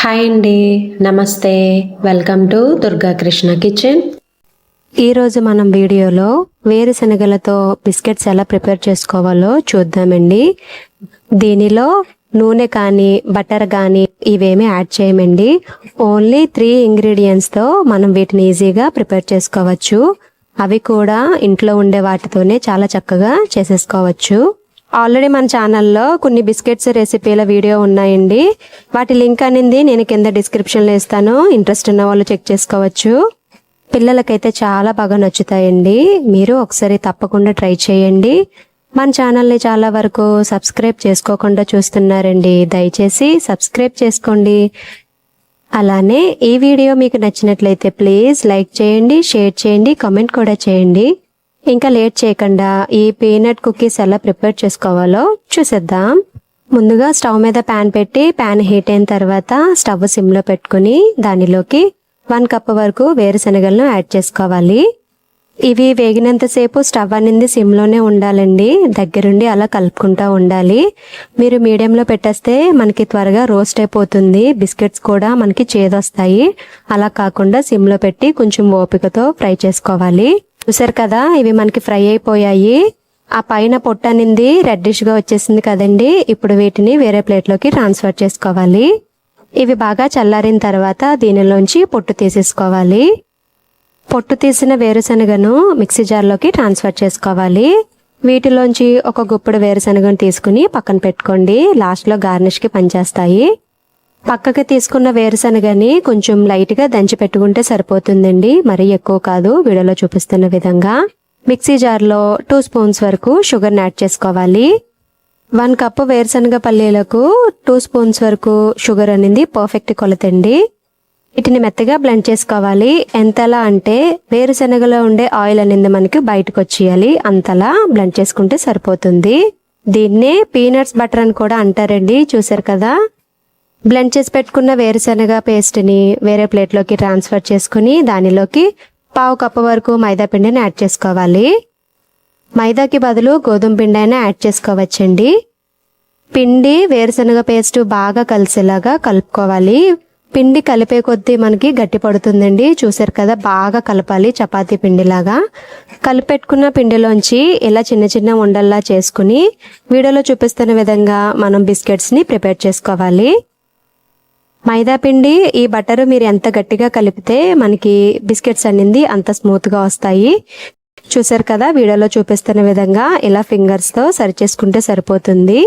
Hi అండి, నమస్తే. Welcome to Durga Krishna kitchen. ఈరోజు మనం వీడియోలో వేరుశనగలతో బిస్కెట్స్ ఎలా ప్రిపేర్ చేసుకోవాలో చూద్దామండి. దీనిలో నూనె కానీ బటర్ కానీ ఇవేమీ యాడ్ చేయమండి. ఓన్లీ 3 ఇంగ్రీడియంట్స్తో మనం వీటిని ఈజీగా ప్రిపేర్ చేసుకోవచ్చు. అవి కూడా ఇంట్లో ఉండే వాటితోనే చాలా చక్కగా చేసేసుకోవచ్చు. ఆల్రెడీ మన ఛానల్లో కొన్ని బిస్కెట్స్ రెసిపీల వీడియో ఉన్నాయండి. వాటి లింక్ అనేది నేను కింద డిస్క్రిప్షన్లో ఇస్తాను. ఇంట్రెస్ట్ ఉన్న వాళ్ళు చెక్ చేసుకోవచ్చు. పిల్లలకైతే చాలా బాగా నచ్చుతాయండి. మీరు ఒకసారి తప్పకుండా ట్రై చేయండి. మన ఛానల్ని చాలా వరకు సబ్స్క్రైబ్ చేసుకోకుండా చూస్తున్నారండి. దయచేసి సబ్స్క్రైబ్ చేసుకోండి. అలానే ఈ వీడియో మీకు నచ్చినట్లయితే ప్లీజ్ లైక్ చేయండి, షేర్ చేయండి, కామెంట్ కూడా చేయండి. ఇంకా లేట్ చేయకుండా ఈ పీనట్ కుకీస్ ఎలా ప్రిపేర్ చేసుకోవాలో చూసేద్దాం. ముందుగా స్టవ్ మీద ప్యాన్ పెట్టి ప్యాన్ హీట్ అయిన తర్వాత స్టవ్ సిమ్లో పెట్టుకుని దానిలోకి 1 కప్ వరకు వేరుశనగలను యాడ్ చేసుకోవాలి. ఇవి వేగినంతసేపు స్టవ్ అనేది సిమ్లోనే ఉండాలండి. దగ్గరుండి అలా కలుపుకుంటూ ఉండాలి. మీరు మీడియంలో పెట్టేస్తే మనకి త్వరగా రోస్ట్ అయిపోతుంది. బిస్కెట్స్ కూడా మనకి చేదొస్తాయి. అలా కాకుండా సిమ్లో పెట్టి కొంచెం ఓపికతో ఫ్రై చేసుకోవాలి. చూసారు కదా, ఇవి మనకి ఫ్రై అయిపోయాయి. ఆ పైన పొట్టు అనేది రెడ్డిష్గా వచ్చేసింది కదండి. ఇప్పుడు వీటిని వేరే ప్లేట్లోకి ట్రాన్స్ఫర్ చేసుకోవాలి. ఇవి బాగా చల్లారిన తర్వాత దీనిలోంచి పొట్టు తీసేసుకోవాలి. పొట్టు తీసిన వేరుశనగను మిక్సీ జార్లోకి ట్రాన్స్ఫర్ చేసుకోవాలి. వీటిలోంచి ఒక గుప్పుడు వేరుశనగను తీసుకుని పక్కన పెట్టుకోండి. లాస్ట్లో గార్నిష్కి పనిచేస్తాయి. పక్కకి తీసుకున్న వేరుశనగని కొంచెం లైట్గా దంచి పెట్టుకుంటే సరిపోతుందండి. మరీ ఎక్కువ కాదు. వీడియోలో చూపిస్తున్న విధంగా మిక్సీ జార్లో 2 స్పూన్స్ వరకు షుగర్ని యాడ్ చేసుకోవాలి. 1 కప్పు వేరుశనగ పల్లీలకు 2 స్పూన్స్ వరకు షుగర్ అనేది పర్ఫెక్ట్ కొలతండి. వీటిని మెత్తగా బ్లెండ్ చేసుకోవాలి. ఎంతలా అంటే వేరుశనగలో ఉండే ఆయిల్ అనేది మనకి బయటకు వచ్చేయాలి. అంతలా బ్లెండ్ చేసుకుంటే సరిపోతుంది. దీన్నే పీనట్స్ బటర్ అని కూడా అంటారండి. చూసారు కదా, బ్లెండ్ చేసి పెట్టుకున్న వేరుశనగ పేస్ట్ని వేరే ప్లేట్లోకి ట్రాన్స్ఫర్ చేసుకుని దానిలోకి 1/2 కప్పు వరకు మైదా పిండిని యాడ్ చేసుకోవాలి. మైదాకి బదులు గోధుమ పిండి అయినా యాడ్ చేసుకోవచ్చండి. పిండి వేరుశనగ పేస్ట్ బాగా కలిసేలాగా కలుపుకోవాలి. పిండి కలిపే కొద్దీ మనకి గట్టి పడుతుందండి. చూసారు కదా, బాగా కలపాలి. చపాతీ పిండిలాగా కలిపెట్టుకున్న పిండిలోంచి ఇలా చిన్న చిన్న ఉండల్లా చేసుకుని వీడియోలో చూపిస్తున్న విధంగా మనం బిస్కెట్స్ని ప్రిపేర్ చేసుకోవాలి. మైదా పిండి ఈ బటర్ మీరు ఎంత గట్టిగా కలిపితే మనకి బిస్కెట్స్ అనేది అంత స్మూత్గా వస్తాయి. చూసారు కదా, వీడియోలో చూపిస్తున్న విధంగా ఇలా ఫింగర్స్తో సరి చేసుకుంటే సరిపోతుంది.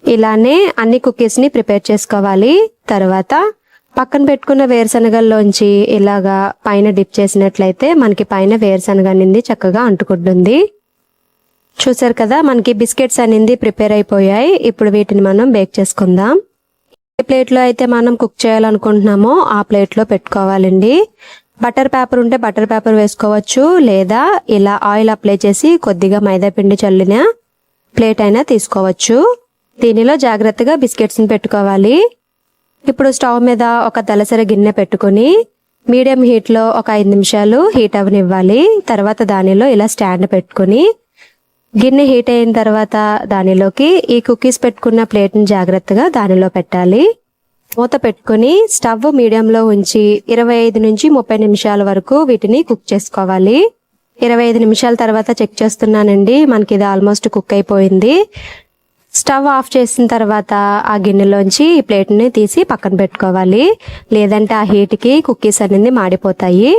ఇలానే అన్ని కుకీస్ని ప్రిపేర్ చేసుకోవాలి. తర్వాత పక్కన పెట్టుకున్న వేరుశనగల్లోంచి ఇలాగా పైన డిప్ చేసినట్లయితే మనకి పైన వేరుశనగ అనేది చక్కగా అంటుకుంటుంది. చూసారు కదా, మనకి బిస్కెట్స్ అనేది ప్రిపేర్ అయిపోయాయి. ఇప్పుడు వీటిని మనం బేక్ చేసుకుందాం. ఏ ప్లేట్లో అయితే మనం కుక్ చేయాలనుకుంటున్నామో ఆ ప్లేట్లో పెట్టుకోవాలండి. బటర్ పేపర్ ఉంటే బటర్ పేపర్ వేసుకోవచ్చు, లేదా ఇలా ఆయిల్ అప్లై చేసి కొద్దిగా మైదా పిండి చల్లిన ప్లేట్ అయినా తీసుకోవచ్చు. దీనిలో జాగ్రత్తగా బిస్కెట్స్ని పెట్టుకోవాలి. ఇప్పుడు స్టవ్ మీద ఒక దలసరి గిన్నె పెట్టుకుని మీడియం హీట్లో ఒక 5 నిమిషాలు హీట్ అవనివ్వాలి. తర్వాత దానిలో ఇలా స్టాండ్ పెట్టుకుని గిన్నె హీట్ అయిన తర్వాత దానిలోకి ఈ కుకీస్ పెట్టుకున్న ప్లేట్ని జాగ్రత్తగా దానిలో పెట్టాలి. మూత పెట్టుకుని స్టవ్ మీడియంలో ఉంచి 25 నుంచి 30 నిమిషాల వరకు వీటిని కుక్ చేసుకోవాలి. 25 నిమిషాల తర్వాత చెక్ చేస్తున్నానండి. మనకి ఇది ఆల్మోస్ట్ కుక్ అయిపోయింది. స్టవ్ ఆఫ్ చేసిన తర్వాత ఆ గిన్నెలోంచి ఈ ప్లేట్ని తీసి పక్కన పెట్టుకోవాలి. లేదంటే ఆ హీట్కి కుకీస్ అనేది మాడిపోతాయి.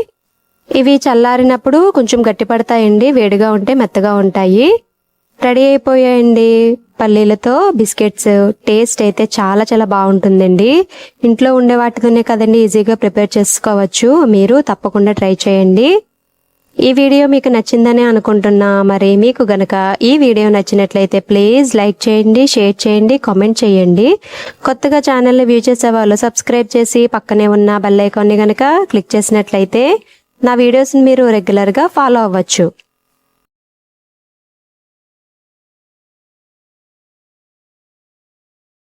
ఇవి చల్లారినప్పుడు కొంచెం గట్టి పడతాయండి. వేడిగా ఉంటే మెత్తగా ఉంటాయి. రెడీ అయిపోయాయండి పల్లీలతో బిస్కెట్స్. టేస్ట్ అయితే చాలా చాలా బాగుంటుందండి. ఇంట్లో ఉండే వాటితోనే కదండి ఈజీగా ప్రిపేర్ చేసుకోవచ్చు. మీరు తప్పకుండా ట్రై చేయండి. ఈ వీడియో మీకు నచ్చిందని అనుకుంటున్నా. మరి మీకు గనక ఈ వీడియో నచ్చినట్లయితే ప్లీజ్ లైక్ చేయండి, షేర్ చేయండి, కామెంట్ చేయండి. కొత్తగా ఛానల్ని వ్యూ చేసే వాళ్ళు సబ్స్క్రైబ్ చేసి పక్కనే ఉన్న బెల్ ఐకాన్ని గనక క్లిక్ చేసినట్లయితే నా వీడియోస్ని మీరు రెగ్యులర్గా ఫాలో అవ్వచ్చు.